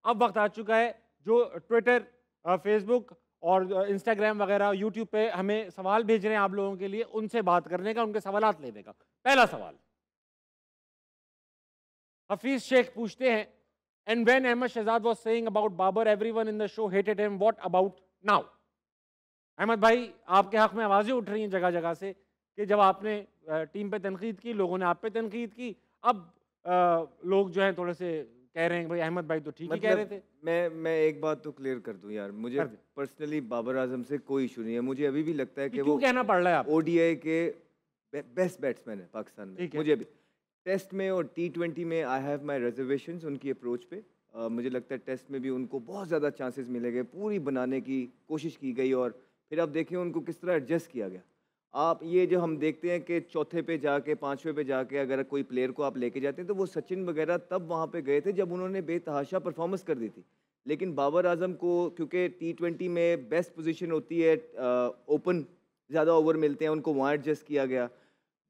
अब वक्त आ चुका है जो ट्विटर, फेसबुक और इंस्टाग्राम वगैरह, यूट्यूब पे हमें सवाल भेज रहे हैं आप लोगों के लिए, उनसे बात करने का, उनके सवालात लेने का। पहला सवाल हफीज शेख पूछते हैं, and when Ahmed Shehzad was saying about Babar everyone in the show hated him, what about now? Ahmed भाई, आपके हक में आवाजें उठ रही हैं जगह जगह से कि जब आपने टीम पे तनकीद की, लोगों ने आप पे तनकीद की, अब लोग जो हैं थोड़े से कह रहे हैं कि भाई अहमद भाई तो ठीक ही कह रहे थे। मैं एक बात तो क्लियर कर दूं यार, मुझे कर दे। पर्सनली बाबर आजम से कोई इशू नहीं है। मुझे अभी भी लगता है ये कि क्यों वो कहना पड़ रहा है आपको? ओडीआई के बेस्ट बैट्समैन है पाकिस्तान में। ठीक है। मुझे भी टेस्ट में और टी20 में आई हैव माई रिजर्वेशंस उनकी अप्रोच पे। मुझे लगता है टेस्ट में भी उनको बहुत ज़्यादा चांसेस मिले गए, पूरी बनाने की कोशिश की गई, और फिर आप देखिए उनको किस तरह एडजस्ट किया गया। आप ये जो हम देखते हैं कि चौथे पे जाके, पांचवें पे जाके अगर कोई प्लेयर को आप लेके जाते हैं, तो वो सचिन वगैरह तब वहाँ पे गए थे जब उन्होंने बेतहाशा परफॉर्मेंस कर दी थी। लेकिन बाबर आजम को, क्योंकि टी20 में बेस्ट पोजीशन होती है ओपन, ज़्यादा ओवर मिलते हैं, उनको वहाँ एडजस्ट किया गया।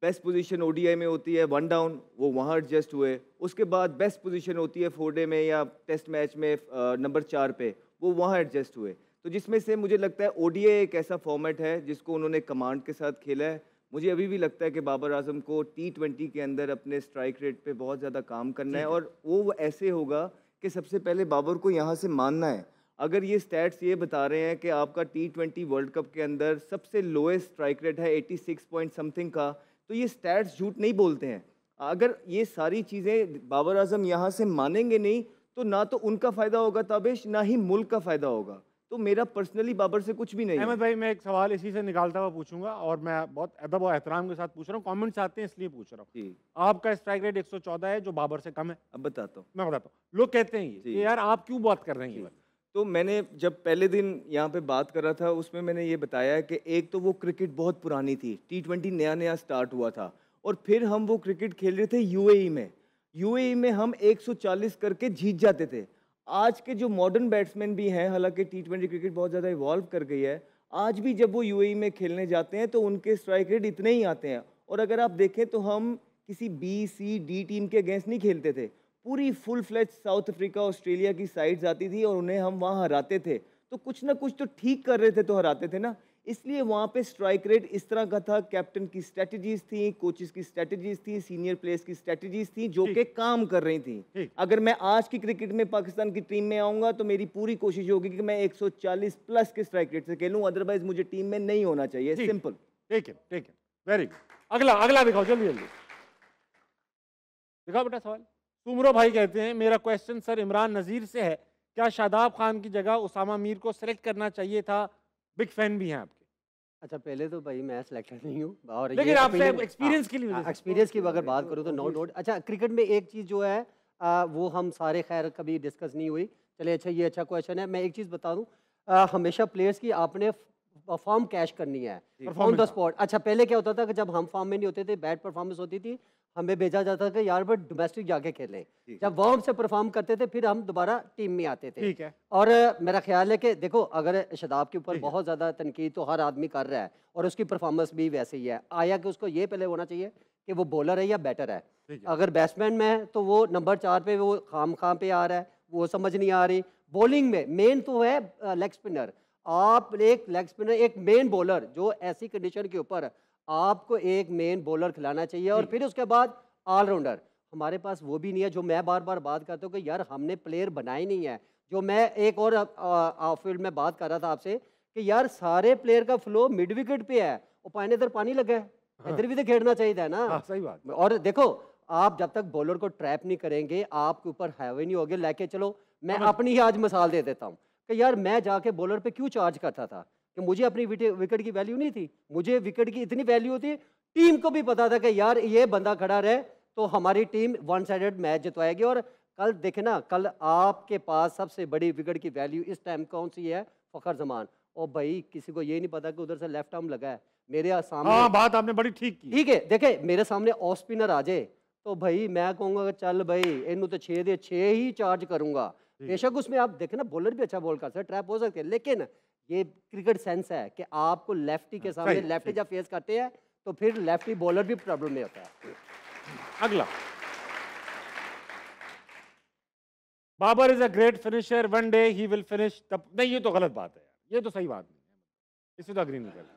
बेस्ट पोजीशन ओडीआई में होती है वन डाउन, वो वहाँ एडजस्ट हुए। उसके बाद बेस्ट पोजीशन होती है फोरडे में या टेस्ट मैच में नंबर 4 पे, वो वहाँ एडजस्ट हुए। तो जिसमें से मुझे लगता है ओडीआई एक ऐसा फॉर्मेट है जिसको उन्होंने कमांड के साथ खेला है। मुझे अभी भी लगता है कि बाबर आजम को टी20 के अंदर अपने स्ट्राइक रेट पे बहुत ज़्यादा काम करना है, ठीक है। और वो ऐसे होगा कि सबसे पहले बाबर को यहाँ से मानना है। अगर ये स्टैट्स ये बता रहे हैं कि आपका टी20 वर्ल्ड कप के अंदर सबसे लोएस्ट स्ट्राइक रेट है 86 पॉइंट समथिंग का, तो ये स्टैट्स झूठ नहीं बोलते हैं। अगर ये सारी चीज़ें बाबर आजम यहाँ से मानेंगे नहीं, तो ना तो उनका फ़ायदा होगा ताबिश, ना ही मुल्क का फ़ायदा होगा। तो मेरा पर्सनली बाबर से कुछ भी नहीं है। अहमद भाई, मैं एक सवाल इसी से निकालता हुआ पूछूंगा, और मैं बहुत अदब और एहतराम के साथ पूछ रहा हूँ, कमेंट्स आते हैं इसलिए पूछ रहा हूँ। जी, आपका स्ट्राइक रेट 114 है जो बाबर से कम है। अब बताता हूँ। मैं बताता हूँ, लोग कहते हैं ये जी, कि यार आप क्यों बात कर रहे हैं ये जी। वाली? तो मैंने जब पहले दिन यहाँ पे बात कर रहा था, उसमें मैंने ये बताया कि एक तो वो क्रिकेट बहुत पुरानी थी, टी20 नया-नया स्टार्ट हुआ था, और फिर हम वो क्रिकेट खेल रहे थे यूएई में। यूएई में हम 140 करके जीत जाते थे। आज के जो मॉडर्न बैट्समैन भी हैं, हालांकि टी20 क्रिकेट बहुत ज़्यादा इवॉल्व कर गई है, आज भी जब वो यूएई में खेलने जाते हैं तो उनके स्ट्राइक रेट इतने ही आते हैं। और अगर आप देखें तो हम किसी बी सी डी टीम के अगेंस्ट नहीं खेलते थे, पूरी full fledge South Africa, Australia की साइड्स आती थी और उन्हें हम वहाँ हराते थे। तो कुछ ना कुछ तो ठीक कर रहे थे तो हराते थे ना। इसलिए वहाँ पे स्ट्राइक रेट इस तरह का था। कैप्टन की स्ट्रेटजीज थी, कोचेस की स्ट्रेटजीज थी, सीनियर प्लेयर्स की स्ट्रेटजीज थी जो ठीक कि काम कर रही थी। ठीक अगर मैं आज की क्रिकेट में पाकिस्तान की टीम में आऊँगा तो मेरी पूरी कोशिश होगी कि मैं 140 प्लस के स्ट्राइक रेट से खेलूँ, अदरवाइज मुझे टीम में नहीं होना चाहिए। ठीक सिंपल। ठीक है, ठीक है, वेरी गुड। अगला अगला दिखाओ, जल्दी जल्दी दिखाओ बेटा सवाल। सुमरो भाई कहते हैं, मेरा क्वेश्चन सर इमरान नजीर से है, क्या शादाब खान की जगह उसामा मीर को सेलेक्ट करना चाहिए था? बिग फैन भी हैं आपके। अच्छा, पहले तो भाई मैं सिलेक्टर नहीं हूँ, और ये लेकिन आपसे ओपिनियन, एक्सपीरियंस की वजह से। एक्सपीरियंस की अगर बात करूँ तो नो डाउट। अच्छा, क्रिकेट में एक चीज़ जो है वो हम सारे खैर कभी डिस्कस नहीं हुई। चलिए, अच्छा ये अच्छा क्वेश्चन है। मैं एक चीज़ बता दूँ, हमेशा प्लेयर्स की आपने फॉर्म कैश करनी है ऑन द स्पॉट। अच्छा, पहले क्या होता था कि जब हम फॉर्म में नहीं होते थे, बैड परफॉर्मेंस होती थी, हमें भेजा जाता था कि यार बट डोमेस्टिक जाके खेलें। जब वार्म से परफॉर्म करते थे फिर हम दोबारा टीम में आते थे। ठीक है। और मेरा ख्याल है कि देखो, अगर शादाब के ऊपर ठीक है। बहुत ज़्यादा तनकीद तो हर आदमी कर रहा है, और उसकी परफॉर्मेंस भी वैसे ही है। आया कि उसको ये पहले होना चाहिए कि वो बॉलर है या बैटर है। ठीक है। अगर बैट्समैन में है तो वो नंबर 4 पे वो खाम पे आ रहा है, वो समझ नहीं आ रही। बॉलिंग में मेन तो है लेग स्पिनर। आप एक लेग स्पिनर, एक मेन बॉलर, जो ऐसी कंडीशन के ऊपर आपको एक मेन बॉलर खिलाना चाहिए, और फिर उसके बाद ऑलराउंडर। हमारे पास वो भी नहीं है, जो मैं बार बार बात करता हूँ कि यार हमने प्लेयर बनाए नहीं है। जो मैं एक और फील्ड में बात कर रहा था आपसे कि यार सारे प्लेयर का फ्लो मिड विकेट पे है, और पानी इधर पानी लगा है, इधर भी तो खेलना चाहिए था ना। हाँ, सही बात। और देखो, आप जब तक बॉलर को ट्रैप नहीं करेंगे, आपके ऊपर हैवी नहीं होगे। लेके चलो, मैं अपनी ही आज मिसाल दे देता हूँ कि यार मैं जाके बॉलर पे क्यों चार्ज करता था कि मुझे अपनी विकेट की वैल्यू नहीं थी। मुझे विकेट की इतनी वैल्यू थी, टीम को भी पता था कि यार ये बंदा खड़ा रहे तो हमारी टीम वन साइडेड मैच जितवाएगी। और कल देखे ना, कल आपके पास सबसे बड़ी विकेट की वैल्यू इस टाइम कौन सी है? फखर जमान। और भाई किसी को ये नहीं पता कि उधर से लेफ्ट आर्म लगा है मेरे सामने। हाँ, बात आपने बड़ी ठीक की। ठीक है, देखे मेरे सामने ऑफ स्पिनर आ जाए तो भाई मैं कहूँगा चल भाई इनू तो 6 दे, 6 ही चार्ज करूंगा। बेशक उसमें आप देखें ना, बॉलर भी अच्छा बॉल कर सकते, ट्रैप हो सकते हैं, लेकिन ये क्रिकेट सेंस है कि आपको लेफ्टी के सामने लेफ्टी जब फेस करते हैं तो फिर लेफ्टी बॉलर भी प्रॉब्लम में होता है। अगला Babar is a great finisher, one day he will finish. नहीं, ये तो गलत बात है यार, ये तो सही बात नहीं है, इससे तो अग्री नहीं करता।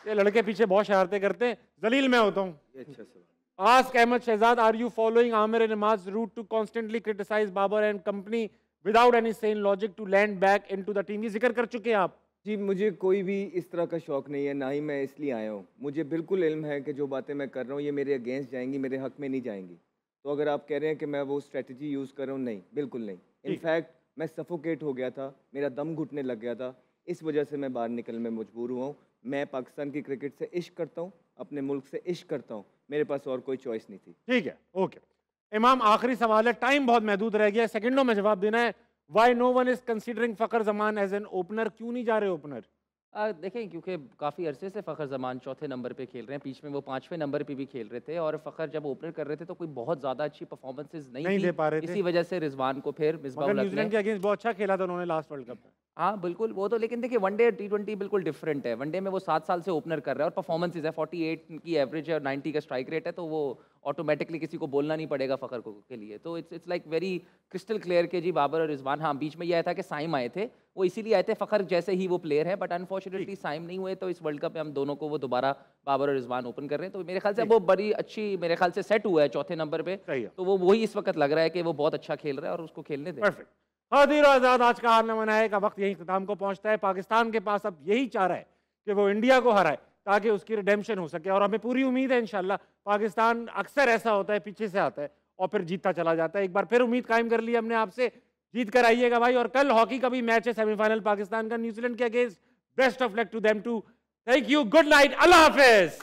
ये लड़के पीछे बहुत शरारतें करते हैं। जलील मैं होता हूँ। अच्छा सवाल। Ask Ahmed Shehzad, are you following Amir and Imaz's route to constantly criticize Babar and company without any sane logic to land back into the team? ये जिक्र कर चुके हैं आप। जी, मुझे कोई भी इस तरह का शौक नहीं है, ना ही मैं इसलिए आया हूँ। मुझे बिल्कुल इल्म है कि जो बातें मैं कर रहा हूँ ये मेरे अगेंस्ट जाएंगी, मेरे हक में नहीं जाएंगी। तो अगर आप कह रहे हैं कि मैं वो स्ट्रेटजी यूज़ कर रहा हूँ, नहीं, बिल्कुल नहीं। इनफैक्ट मैं सफोकेट हो गया था, मेरा दम घुटने लग गया था, इस वजह से मैं बाहर निकलने में मजबूर हुआ हूँ। मैं पाकिस्तान की क्रिकेट से इश्क करता हूँ, अपने मुल्क से इश्क करता हूँ, मेरे पास और कोई चॉइस नहीं थी। ठीक है, ओके। इमाम, आखिरी सवाल है, टाइम बहुत महदूद रह गया, सेकंडों में जवाब देना है। Why no one is considering Fakhar Zaman as an opener? क्यों नहीं जा रहे ओपनर? देखें, क्योंकि काफ़ी अरसे से फ़खर ज़मान चौथे नंबर पे खेल रहे हैं, बीच में वो 5वें नंबर पे भी खेल रहे थे, और फ़खर जब ओपनर कर रहे थे तो कोई बहुत ज़्यादा अच्छी परफॉर्मेंसेज नहीं दे पा रहे थे। इसी वजह से रिजवान को फिर मिसबाह उल हक न्यूजीलैंड के अगेंस्ट बहुत अच्छा खेला था उन्होंने लास्ट वर्ल्ड कप में। हाँ बिल्कुल, वो तो, लेकिन देखिए वनडे T20 बिल्कुल डिफरेंट है। वनडे में वो 7 साल से ओपनर कर रहा है और परफॉर्मेंसेज है, 48 की एवरेज है और 90 का स्ट्राइक रेट है, तो वो ऑटोमेटिकली किसी को बोलना नहीं पड़ेगा फ़खर को के लिए। तो it's like very crystal clear के जी बाबर और रिजवान। हाँ, बीच में ये आया था कि साइम आए थे, वो इसीलिए आए थे, फ़खर जैसे ही वो प्लेयर है, बट अनफॉर्चुनेटली साइम नहीं हुए, तो इस वर्ल्ड कप में हम दोनों को वो दोबारा बाबर और रिजवान ओपन कर रहे हैं। तो मेरे ख्याल से वो बड़ी अच्छी, मेरे ख्याल से सेट हुआ है चौथे नंबर पे, तो वो वही इस वक्त लग रहा है कि वो बहुत अच्छा खेल रहा है और उसको खेलने दें। परफेक्ट। खादिर आज़ाद, आज का हार न मनाए का वक्त यही इख्तिताम को पहुंचता है। पाकिस्तान के पास अब यही चारा है कि वो इंडिया को हराए ताकि उसकी रिडेम्पशन हो सके, और हमें पूरी उम्मीद है इंशाल्लाह। पाकिस्तान अक्सर ऐसा होता है, पीछे से आता है और फिर जीतता चला जाता है। एक बार फिर उम्मीद कायम कर ली हमने आपसे, जीत कर आइएगा भाई। और कल हॉकी का भी मैच है, सेमीफाइनल पाकिस्तान का न्यूजीलैंड के against. Best of luck to them too. Thank you, good night, अल्लाह हाफिज।